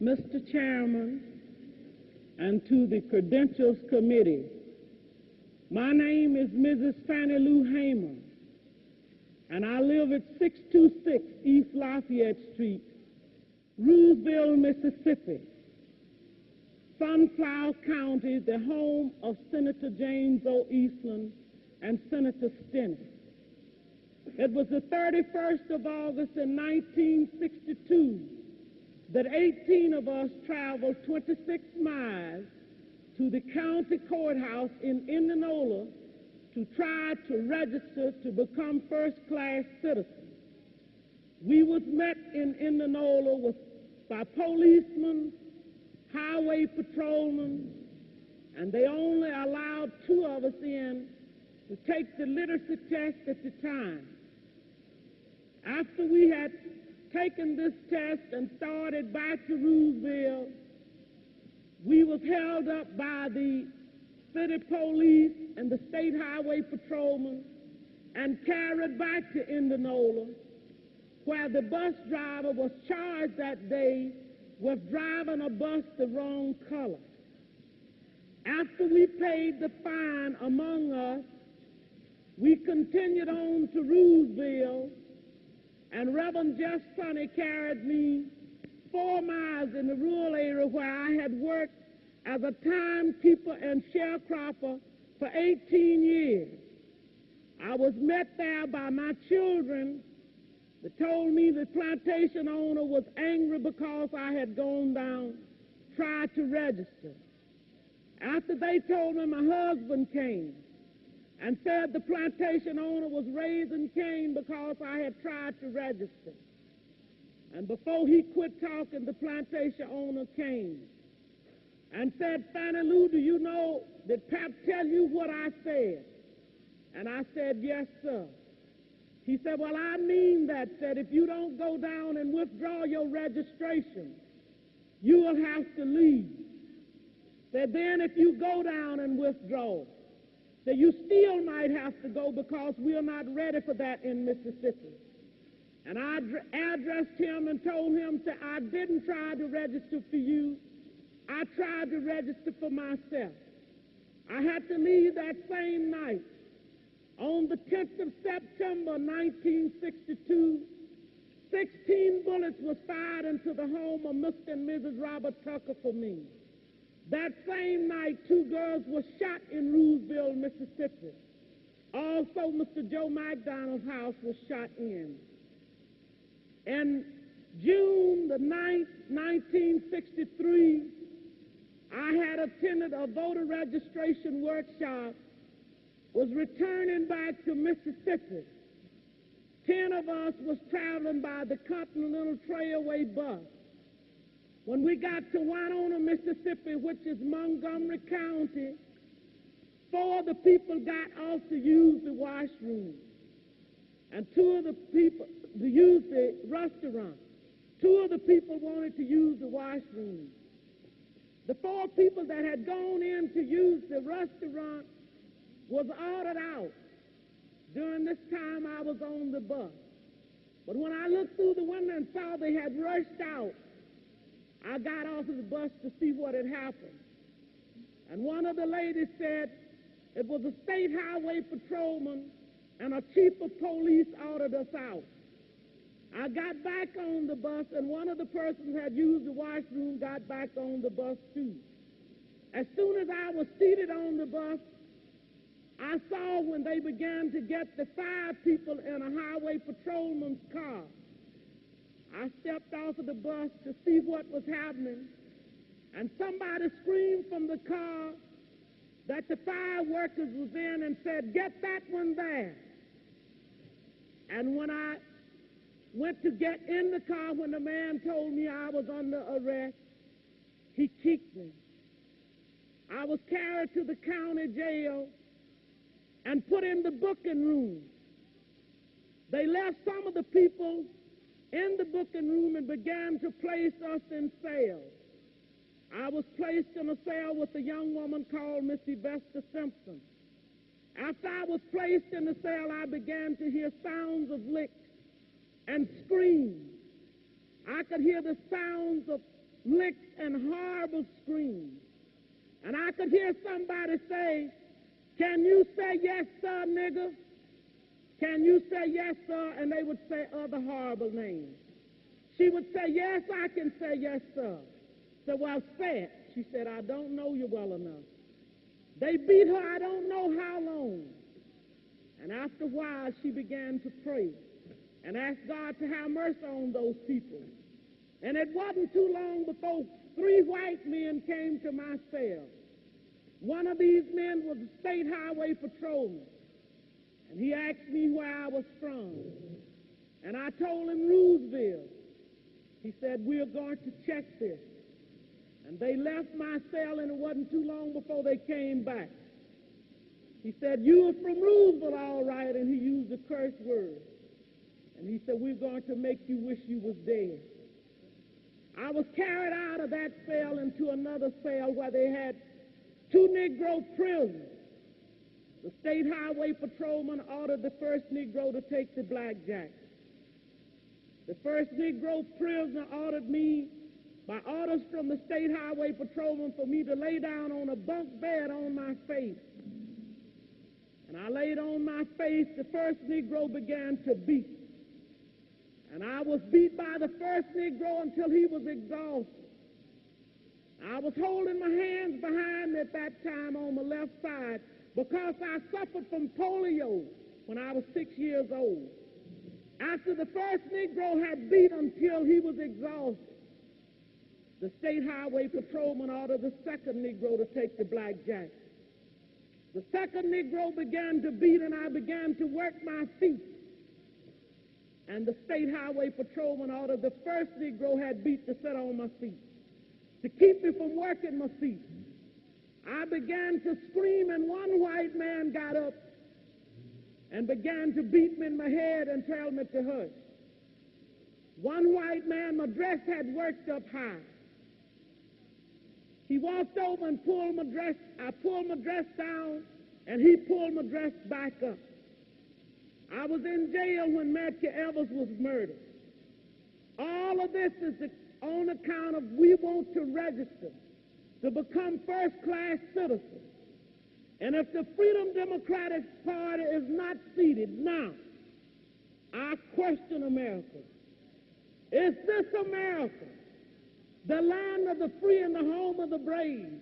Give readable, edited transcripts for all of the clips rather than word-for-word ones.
Mr. Chairman, and to the Credentials Committee. My name is Mrs. Fannie Lou Hamer, and I live at 626 East Lafayette Street, Roosevelt, Mississippi, Sunflower County, the home of Senator James O. Eastland and Senator Stinney. It was the 31st of August in 1962 that 18 of us traveled 26 miles to the county courthouse in Indianola to try to register to become first-class citizens. We was met in Indianola by policemen, highway patrolmen, and they only allowed 2 of us in to take the literacy test at the time. After we had taken this test and started back to Roosevelt, we was held up by the city police and the state highway patrolmen and carried back to Indianola, where the bus driver was charged that day with driving a bus the wrong color. After we paid the fine among us, we continued on to Roosevelt, and Reverend Jeff Sonny carried me 4 miles in the rural area where I had worked as a timekeeper and sharecropper for 18 years. I was met there by my children that told me the plantation owner was angry because I had gone down, tried to register. After they told me, my husband came and said the plantation owner was raising Cain because I had tried to register. And before he quit talking, the plantation owner came and said, Fannie Lou, do you know, did Pap tell you what I said? And I said, yes, sir. He said, well, I mean that, said, if you don't go down and withdraw your registration, you will have to leave. Said, then if you go down and withdraw, that you still might have to go because we are not ready for that in Mississippi. And I addressed him and told him that I didn't try to register for you. I tried to register for myself. I had to leave that same night. On the 10th of September, 1962, 16 bullets were fired into the home of Mr. and Mrs. Robert Tucker for me. That same night, 2 girls were shot in Roosevelt, Mississippi. Also, Mr. Joe McDonald's house was shot in. In June the 9th, 1963, I had attended a voter registration workshop, was returning back to Mississippi. 10 of us was traveling by the Continental Trailway bus. When we got to Winona, Mississippi, which is Montgomery County, 4 of the people got off to use the washroom, and 2 of the people to use the restaurant. 2 of the people wanted to use the washroom. The 4 people that had gone in to use the restaurant was ordered out. During this time, I was on the bus. But when I looked through the window and saw they had rushed out, I got off of the bus to see what had happened. And one of the ladies said it was a state highway patrolman and a chief of police ordered us out. I got back on the bus, and one of the persons who had used the washroom got back on the bus too. As soon as I was seated on the bus, I saw when they began to get the 5 people in a highway patrolman's car. I stepped off of the bus to see what was happening, and somebody screamed from the car that the 5 workers was in and said, get that one there. And when I went to get in the car, when the man told me I was under arrest, he kicked me. I was carried to the county jail and put in the booking room. They left some of the people in the booking room and began to place us in cells. I was placed in a cell with a young woman called Miss Vesta Simpson. After I was placed in the cell, I began to hear sounds of licks and screams. I could hear the sounds of licks, and horrible screams. And I could hear somebody say, "Can you say yes, sir, nigger? Can you say yes, sir?" And they would say other horrible names. She would say, "Yes, I can say yes, sir." So, "Well, say it." She said, "I don't know you well enough." They beat her I don't know how long. And after a while, she began to pray and ask God to have mercy on those people. And it wasn't too long before 3 white men came to my cell. One of these men was a state highway patrolman. And he asked me where I was from. And I told him Roosevelt. He said, "We're going to check this." And they left my cell, and it wasn't too long before they came back. He said, "You were from Roosevelt, all right," and he used a curse word. And he said, "We're going to make you wish you was dead." I was carried out of that cell into another cell where they had 2 Negro prisoners. The state highway patrolman ordered the first Negro to take the blackjack. The first Negro prisoner ordered me, by orders from the state highway patrolman, for me to lay down on a bunk bed on my face. And I laid on my face. The first Negro began to beat. And I was beat by the first Negro until he was exhausted. I was holding my hands behind me at that time on the left side because I suffered from polio when I was 6 years old. After the first Negro had beat until he was exhausted, the state highway patrolman ordered the second Negro to take the blackjack. The second Negro began to beat, and I began to work my feet. And the state highway patrolman ordered the first Negro had beat to sit on my feet, to keep me from working my feet. I began to scream, and one white man got up and began to beat me in my head and tell me to hush. One white man, my dress had worked up high. He walked over and pulled my dress. I pulled my dress down, and he pulled my dress back up. I was in jail when Medgar Evers was murdered. All of this is on account of we want to register to become first-class citizens. And if the Freedom Democratic Party is not seated now, I question America. Is this America, the land of the free and the home of the brave,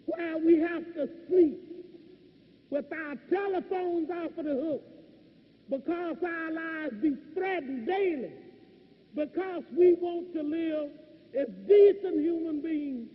where we have to sleep with our telephones off of the hook because our lives be threatened daily, because we want to live as decent human beings